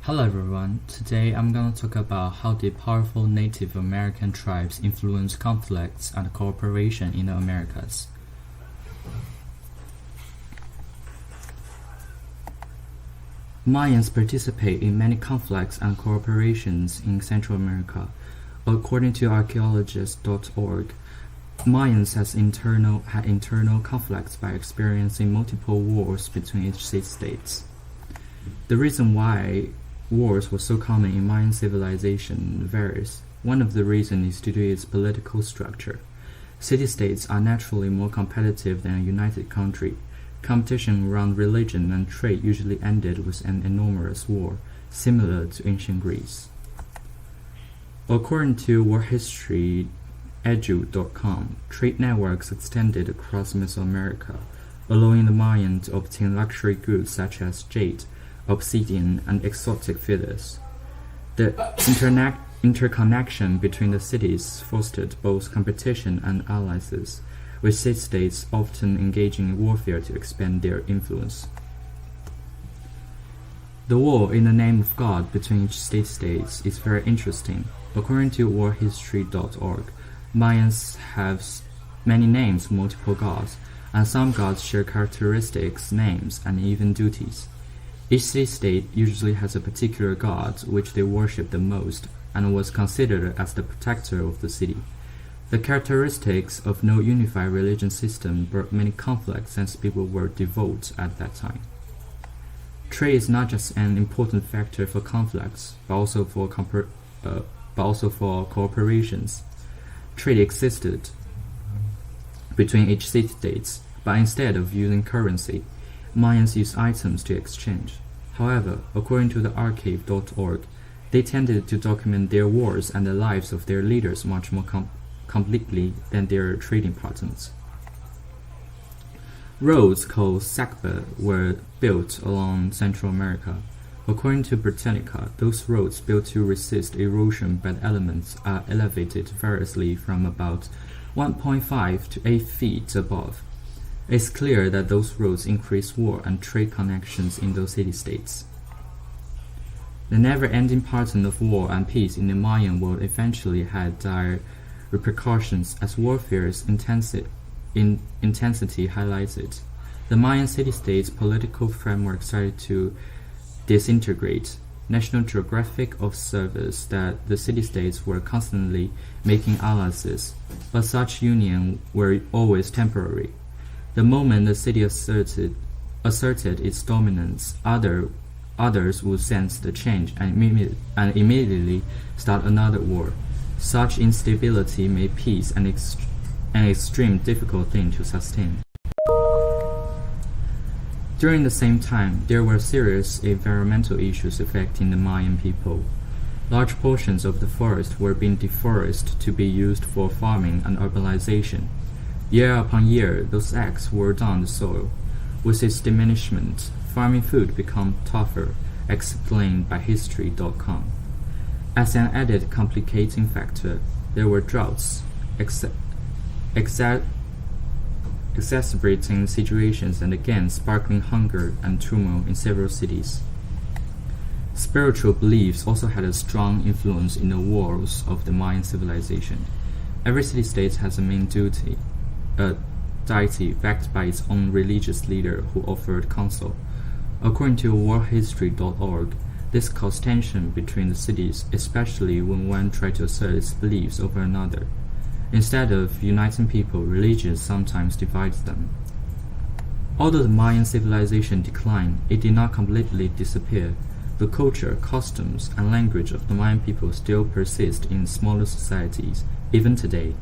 Hello everyone, today I'm going to talk about how the powerful Native American tribes influence conflicts and cooperation in the Americas. Mayans participate in many conflicts and cooperations in Central America. According to archaeologist.org, Mayans had internal conflicts by experiencing multiple wars between each state-states. The reason why wars were so common in Mayan civilization varies. One of the reasons is due to its political structure. City-states are naturally more competitive than a united country. Competition around religion and trade usually ended with an enormous war, similar to ancient Greece. According to worldhistory.edu.com, trade networks extended across Mesoamerica, allowing the Mayan to obtain luxury goods such as jade, obsidian, and exotic feathers. The interconnection between the cities fostered both competition and alliances, with city-states often engaging in warfare to expand their influence. The war in the name of God between each state-states is very interesting. According to worldhistory.org, Mayans have many names for multiple gods, and some gods share characteristics, names, and even duties. Each city-state usually has a particular god which they worship the most and was considered as the protector of the city. The characteristics of no unified religion system brought many conflicts since people were devout at that time. Trade is not just an important factor for conflicts, but also for cooperations. Trade existed between each city-states, but instead of using currency, Mayans used items to exchange. However, according to the archive.org, they tended to document their wars and the lives of their leaders much more completely than their trading partners. Roads called sakba were built along Central America. According to Britannica, those roads built to resist erosion by the elements are elevated variously from about 1.5 to 8 feet above. It's clear that those roads increase war and trade connections in those city-states. The never-ending pattern of war and peace in the Mayan world eventually had dire repercussions as warfare's intensity highlighted. The Mayan city-states' political framework started to disintegrate. National Geographic observes that the city-states were constantly making alliances, but such unions were always temporary. The moment the city asserted its dominance, others would sense the change and immediately start another war. Such instability made peace an extreme difficult thing to sustain. During the same time, there were serious environmental issues affecting the Mayan people. Large portions of the forest were being deforested to be used for farming and urbanization. Year upon year, those acts wore down the soil. With its diminishment, farming food became tougher, explained by History.com. As an added complicating factor, there were droughts, exacerbating situations and again sparkling hunger and turmoil in several cities. Spiritual beliefs also had a strong influence in the walls of the Mayan civilization. Every city-state has a main deity backed by its own religious leader who offered counsel. According to worldhistory.org, this caused tension between the cities, especially when one tried to assert its beliefs over another. Instead of uniting people, religion sometimes divides them. Although the Mayan civilization declined, it did not completely disappear. The culture, customs, and language of the Mayan people still persist in smaller societies, even today.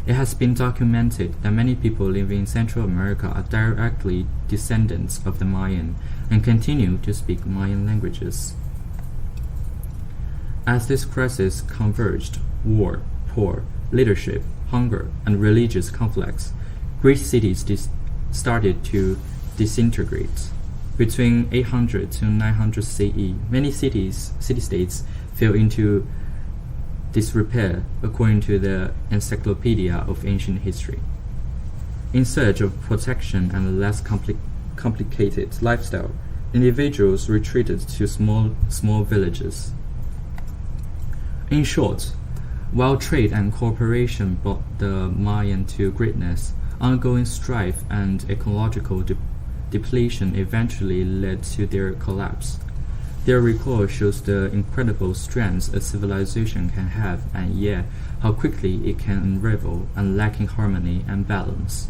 It has been documented that many people living in Central America are directly descendants of the Mayan and continue to speak Mayan languages. As this crisis converged, war, poor, leadership, hunger, and religious conflicts, great cities started to disintegrate. Between 800 to 900 CE, many city-states fell into disrepair, according to the Encyclopedia of Ancient History. In search of protection and a less complicated lifestyle, individuals retreated to small villages. In short, while trade and cooperation brought the Mayan to greatness, ongoing strife and ecological depletion eventually led to their collapse. Their recall shows the incredible strength a civilization can have, and yet how quickly it can unravel, lacking harmony and balance.